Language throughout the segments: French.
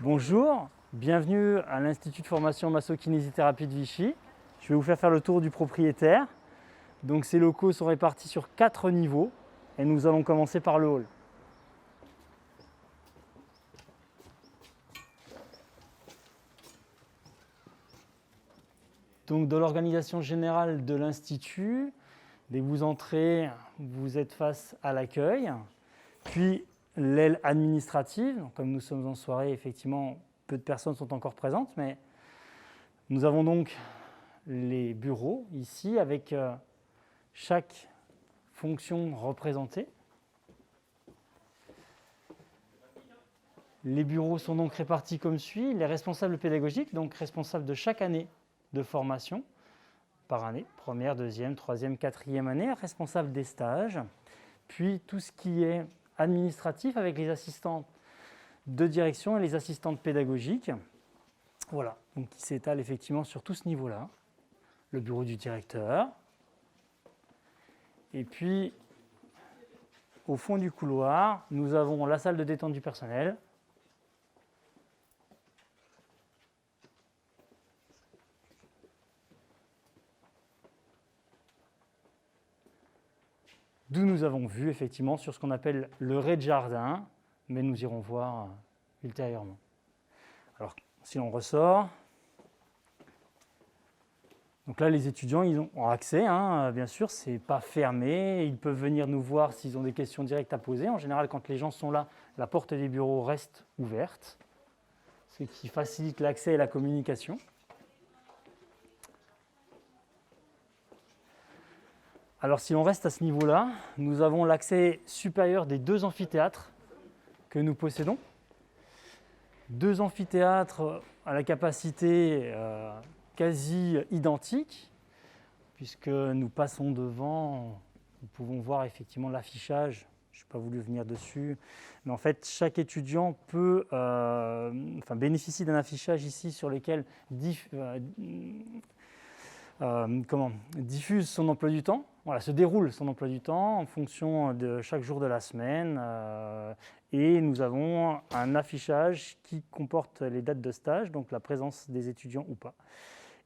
Bonjour, bienvenue à l'Institut de formation masso-kinésithérapie de Vichy. Je vais vous faire le tour du propriétaire. Donc ces locaux sont répartis sur 4 niveaux et nous allons commencer par le hall. Donc dans l'organisation générale de l'Institut, dès que vous entrez, vous êtes face à l'accueil, puis l'aile administrative. Donc, comme nous sommes en soirée, effectivement, peu de personnes sont encore présentes, mais nous avons donc les bureaux ici avec chaque fonction représentée. Les bureaux sont donc répartis comme suit. Les responsables pédagogiques, donc responsables de chaque année de formation par année, première, deuxième, troisième, quatrième année, responsables des stages, puis tout ce qui est administratif avec les assistants de direction et les assistantes pédagogiques. Voilà, donc qui s'étale effectivement sur tout ce niveau-là. Le bureau du directeur. Et puis, au fond du couloir, nous avons la salle de détente du personnel. D'où nous avons vu effectivement sur ce qu'on appelle le rez-de-jardin, mais nous irons voir ultérieurement. Alors, si l'on ressort, donc là, les étudiants ils ont accès, bien sûr, ce n'est pas fermé. Ils peuvent venir nous voir s'ils ont des questions directes à poser. En général, quand les gens sont là, la porte des bureaux reste ouverte, ce qui facilite l'accès et la communication. Alors, si on reste à ce niveau-là, nous avons l'accès supérieur des 2 amphithéâtres que nous possédons. 2 amphithéâtres à la capacité quasi identique, puisque nous passons devant, nous pouvons voir effectivement l'affichage. Je n'ai pas voulu venir dessus, mais en fait, chaque étudiant peut bénéficier d'un affichage ici sur lequel diffuse son emploi du temps. Voilà, se déroule son emploi du temps en fonction de chaque jour de la semaine. Et nous avons un affichage qui comporte les dates de stage, donc la présence des étudiants ou pas.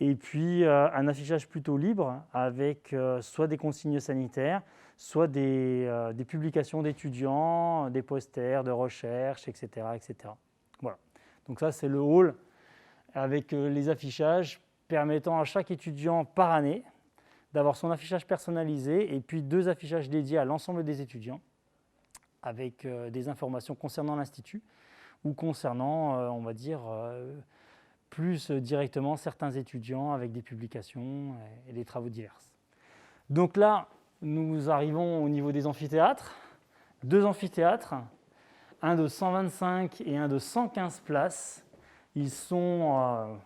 Et puis un affichage plutôt libre avec soit des consignes sanitaires, soit des publications d'étudiants, des posters de recherche, etc., etc. Voilà. Donc ça, c'est le hall avec les affichages permettant à chaque étudiant par année d'avoir son affichage personnalisé et puis 2 affichages dédiés à l'ensemble des étudiants avec des informations concernant l'Institut ou concernant, on va dire, plus directement certains étudiants avec des publications et des travaux divers. Donc là, nous arrivons au niveau des amphithéâtres. 2 amphithéâtres, un de 125 et un de 115 places. Ils sont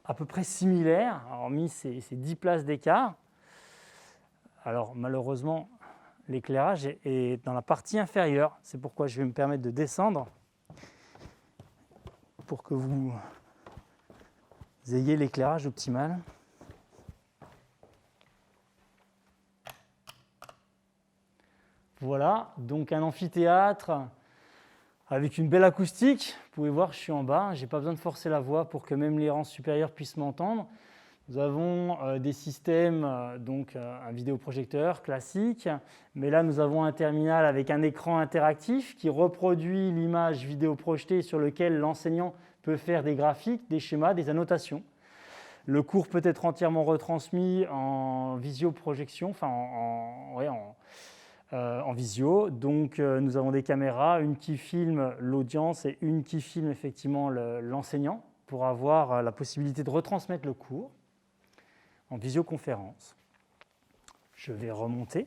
à peu près similaires, hormis ces 10 places d'écart. Alors malheureusement, l'éclairage est dans la partie inférieure. C'est pourquoi je vais me permettre de descendre pour que vous ayez l'éclairage optimal. Voilà, donc un amphithéâtre avec une belle acoustique. Vous pouvez voir, je suis en bas, je n'ai pas besoin de forcer la voix pour que même les rangs supérieurs puissent m'entendre. Nous avons des systèmes, donc un vidéoprojecteur classique, mais là nous avons un terminal avec un écran interactif qui reproduit l'image vidéo projetée sur lequel l'enseignant peut faire des graphiques, des schémas, des annotations. Le cours peut être entièrement retransmis en visioprojection, en visio. Donc nous avons des caméras, une qui filme l'audience et une qui filme effectivement l'enseignant pour avoir la possibilité de retransmettre le cours en visioconférence. Je vais remonter.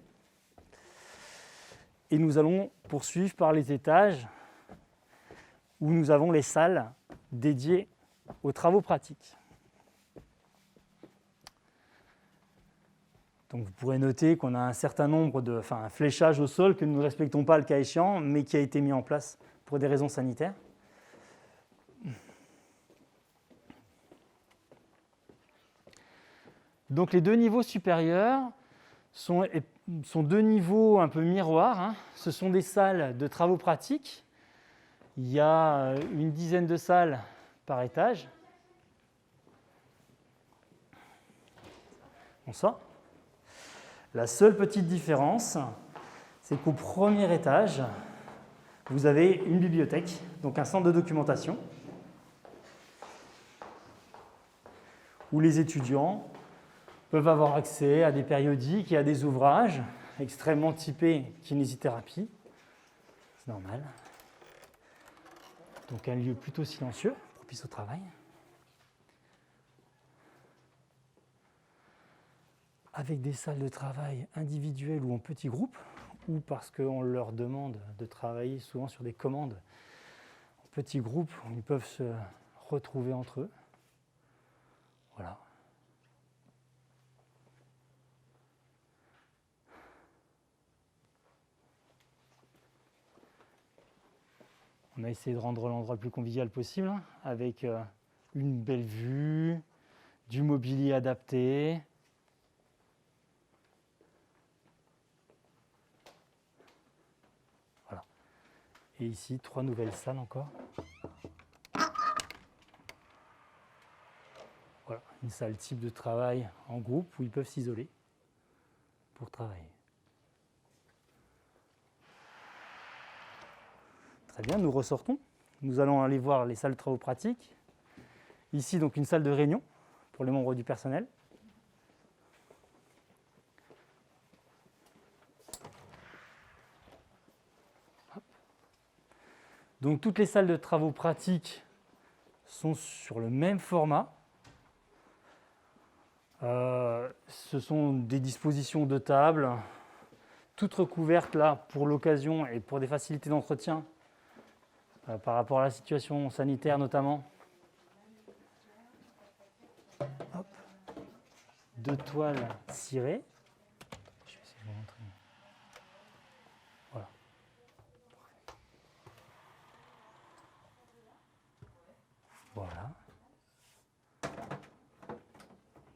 Et nous allons poursuivre par les étages où nous avons les salles dédiées aux travaux pratiques. Donc vous pourrez noter qu'on a un certain nombre un fléchage au sol que nous ne respectons pas le cas échéant, mais qui a été mis en place pour des raisons sanitaires. Donc les 2 niveaux supérieurs sont 2 niveaux un peu miroirs. Ce sont des salles de travaux pratiques Il y a une dizaine de salles par étage. On sort. La seule petite différence, c'est qu'au premier étage, vous avez une bibliothèque, donc un centre de documentation, où les étudiants peuvent avoir accès à des périodiques et à des ouvrages extrêmement typés kinésithérapie. C'est normal. Donc un lieu plutôt silencieux, propice au travail. Avec des salles de travail individuelles ou en petits groupes, ou parce qu'on leur demande de travailler souvent sur des commandes en petits groupes où ils peuvent se retrouver entre eux. Voilà. On a essayé de rendre l'endroit le plus convivial possible, avec une belle vue, du mobilier adapté. Voilà. Et ici, 3 nouvelles salles encore. Voilà, une salle type de travail en groupe où ils peuvent s'isoler pour travailler. Très bien, nous ressortons. Nous allons aller voir les salles de travaux pratiques. Ici, donc, une salle de réunion pour les membres du personnel. Hop. Donc, toutes les salles de travaux pratiques sont sur le même format. Ce sont des dispositions de table, toutes recouvertes là pour l'occasion et pour des facilités d'entretien par rapport à la situation sanitaire notamment. Hop. 2 toiles cirées. Je vais essayer de vous montrer. Voilà. Voilà.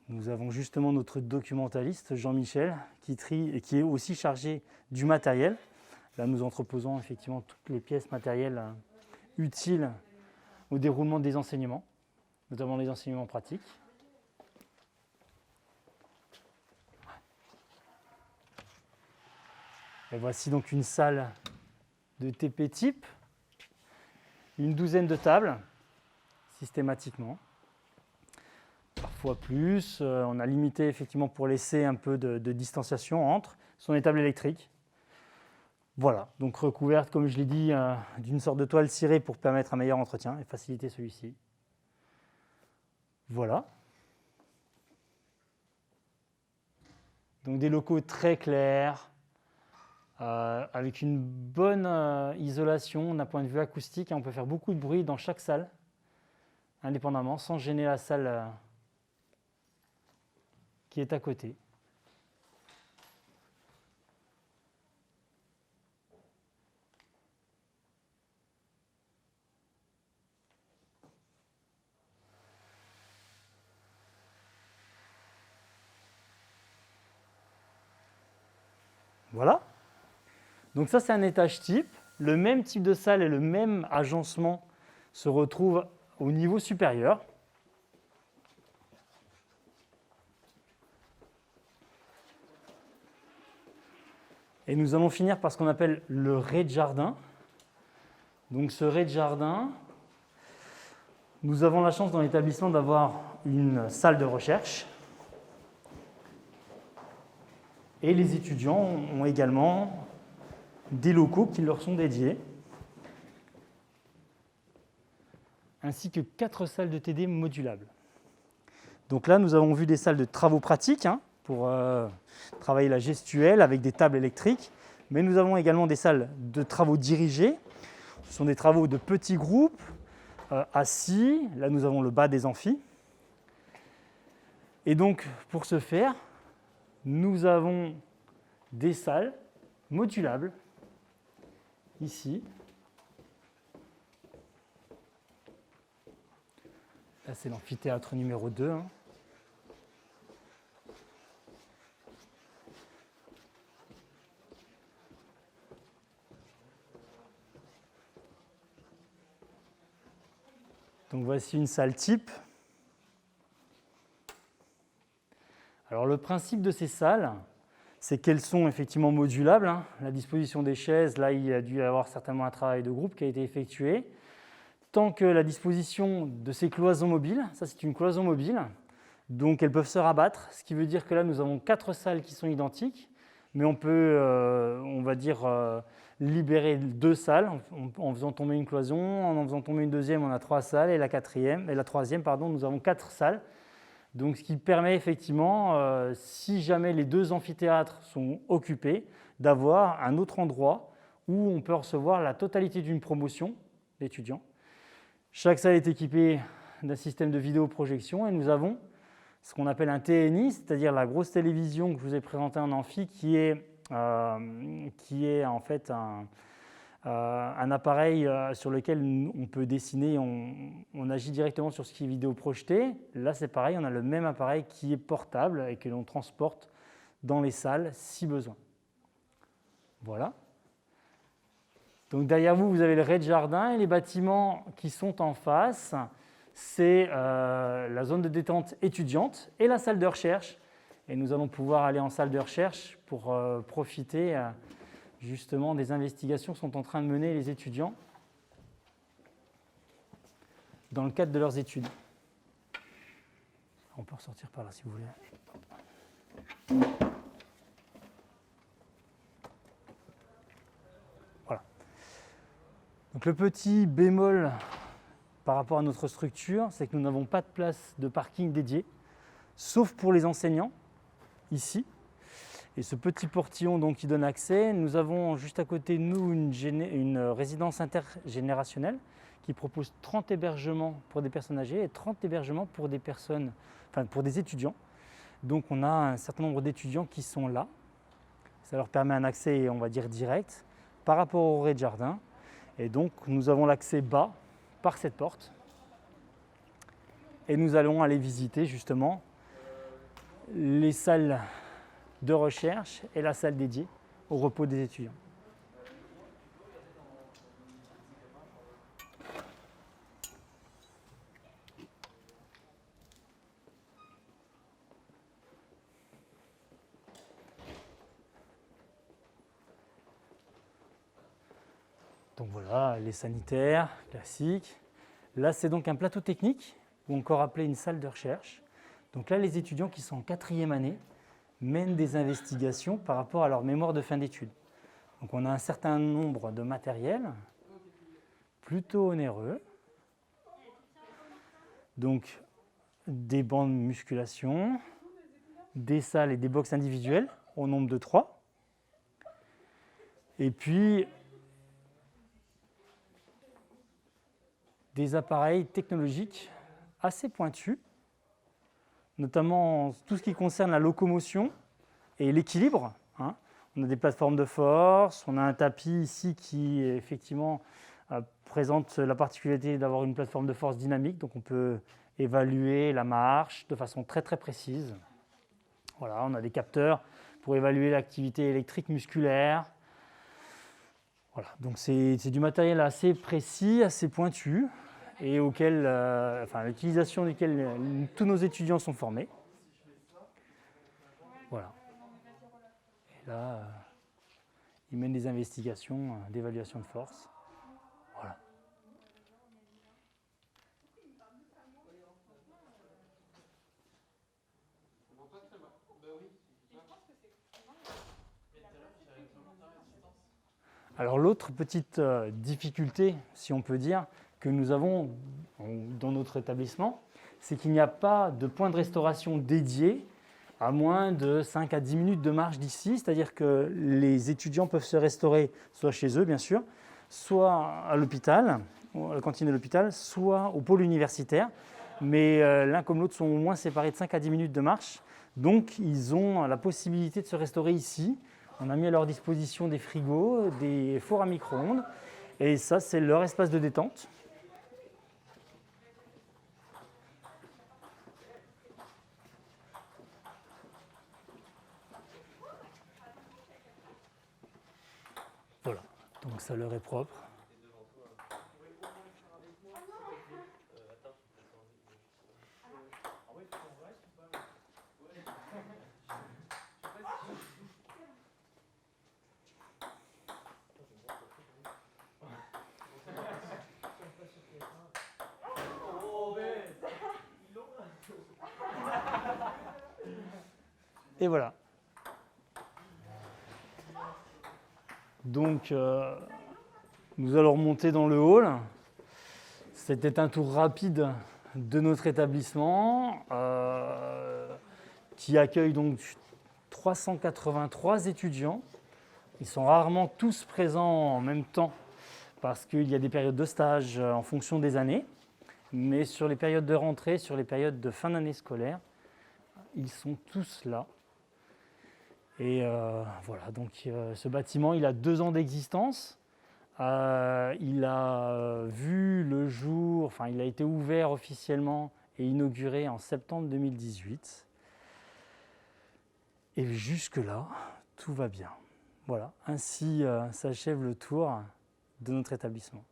Nous avons justement notre documentaliste, Jean-Michel, qui trie et qui est aussi chargé du matériel. Là, nous entreposons effectivement toutes les pièces matérielles utiles au déroulement des enseignements, notamment les enseignements pratiques. Et voici donc une salle de TP type, une douzaine de tables, systématiquement. Parfois plus, on a limité effectivement pour laisser un peu de distanciation entre. Ce sont des tables électriques. Voilà, donc recouverte, comme je l'ai dit, d'une sorte de toile cirée pour permettre un meilleur entretien et faciliter celui-ci. Voilà. Donc des locaux très clairs, avec une bonne isolation d'un point de vue acoustique. On peut faire beaucoup de bruit dans chaque salle, indépendamment, sans gêner la salle qui est à côté. Voilà. Donc ça, c'est un étage type. Le même type de salle et le même agencement se retrouvent au niveau supérieur. Et nous allons finir par ce qu'on appelle le rez-de-jardin. Donc ce rez-de-jardin, nous avons la chance dans l'établissement d'avoir une salle de recherche. Et les étudiants ont également des locaux qui leur sont dédiés, ainsi que 4 salles de TD modulables. Donc là, nous avons vu des salles de travaux pratiques pour travailler la gestuelle avec des tables électriques, mais nous avons également des salles de travaux dirigés. Ce sont des travaux de petits groupes, assis. Là, nous avons le bas des amphis. Et donc, pour ce faire, nous avons des salles modulables, ici. Là, c'est l'amphithéâtre numéro 2. Donc voici une salle type. Alors le principe de ces salles, c'est qu'elles sont effectivement modulables. Hein. La disposition des chaises, là il y a dû y avoir certainement un travail de groupe qui a été effectué. Tant que la disposition de ces cloisons mobiles, ça c'est une cloison mobile, donc elles peuvent se rabattre, ce qui veut dire que là nous avons 4 salles qui sont identiques, mais on peut, on va dire, libérer 2 salles en faisant tomber une cloison, en faisant tomber une deuxième, on a 3 salles, et la troisième, nous avons 4 salles. Donc, ce qui permet effectivement, si jamais les 2 amphithéâtres sont occupés, d'avoir un autre endroit où on peut recevoir la totalité d'une promotion d'étudiants. Chaque salle est équipée d'un système de vidéoprojection et nous avons ce qu'on appelle un TNI, c'est-à-dire la grosse télévision que je vous ai présentée en amphi, qui est en fait un appareil sur lequel on peut dessiner, on agit directement sur ce qui est vidéo projeté. Là, c'est pareil, on a le même appareil qui est portable et que l'on transporte dans les salles si besoin. Voilà. Donc derrière vous, vous avez le rez-de-jardin et les bâtiments qui sont en face, c'est la zone de détente étudiante et la salle de recherche. Et nous allons pouvoir aller en salle de recherche pour profiter justement des investigations que sont en train de mener les étudiants dans le cadre de leurs études. On peut ressortir par là si vous voulez. Voilà. Donc le petit bémol par rapport à notre structure, c'est que nous n'avons pas de place de parking dédiée, sauf pour les enseignants, ici. Et ce petit portillon donc, qui donne accès, nous avons juste à côté de nous une résidence intergénérationnelle qui propose 30 hébergements pour des personnes âgées et 30 hébergements pour des personnes, enfin pour des étudiants. Donc on a un certain nombre d'étudiants qui sont là. Ça leur permet un accès, on va dire, direct par rapport au rez-de-jardin. Et donc nous avons l'accès bas par cette porte. Et nous allons aller visiter justement les salles de recherche et la salle dédiée au repos des étudiants. Donc voilà, les sanitaires classiques. Là, c'est donc un plateau technique, ou encore appelé une salle de recherche. Donc là, les étudiants qui sont en 4e année mènent des investigations par rapport à leur mémoire de fin d'études. Donc on a un certain nombre de matériels plutôt onéreux. Donc des bancs de musculation, des salles et des box individuelles au nombre de 3. Et puis des appareils technologiques assez pointus, notamment tout ce qui concerne la locomotion et l'équilibre. Hein. On a des plateformes de force, on a un tapis ici qui effectivement présente la particularité d'avoir une plateforme de force dynamique, donc on peut évaluer la marche de façon très très précise. Voilà, on a des capteurs pour évaluer l'activité électrique musculaire. Voilà, donc c'est du matériel assez précis, assez pointu, et auquel, l'utilisation duquel tous nos étudiants sont formés. Voilà. Et là, ils mènent des investigations d'évaluation de force. Voilà. Alors l'autre petite difficulté, si on peut dire, que nous avons dans notre établissement, c'est qu'il n'y a pas de point de restauration dédié à moins de 5 à 10 minutes de marche d'ici, c'est-à-dire que les étudiants peuvent se restaurer soit chez eux, bien sûr, soit à l'hôpital, à la cantine de l'hôpital, soit au pôle universitaire, mais l'un comme l'autre sont au moins séparés de 5 à 10 minutes de marche, donc ils ont la possibilité de se restaurer ici. On a mis à leur disposition des frigos, des fours à micro-ondes, et ça, c'est leur espace de détente. Voilà, donc ça leur est propre. Et voilà. Donc, nous allons remonter dans le hall. C'était un tour rapide de notre établissement qui accueille donc 383 étudiants. Ils sont rarement tous présents en même temps parce qu'il y a des périodes de stage en fonction des années. Mais sur les périodes de rentrée, sur les périodes de fin d'année scolaire, ils sont tous là. Et voilà, donc ce bâtiment, il a 2 ans d'existence. Il a vu le jour, enfin il a été ouvert officiellement et inauguré en septembre 2018. Et jusque-là, tout va bien. Voilà, ainsi s'achève le tour de notre établissement.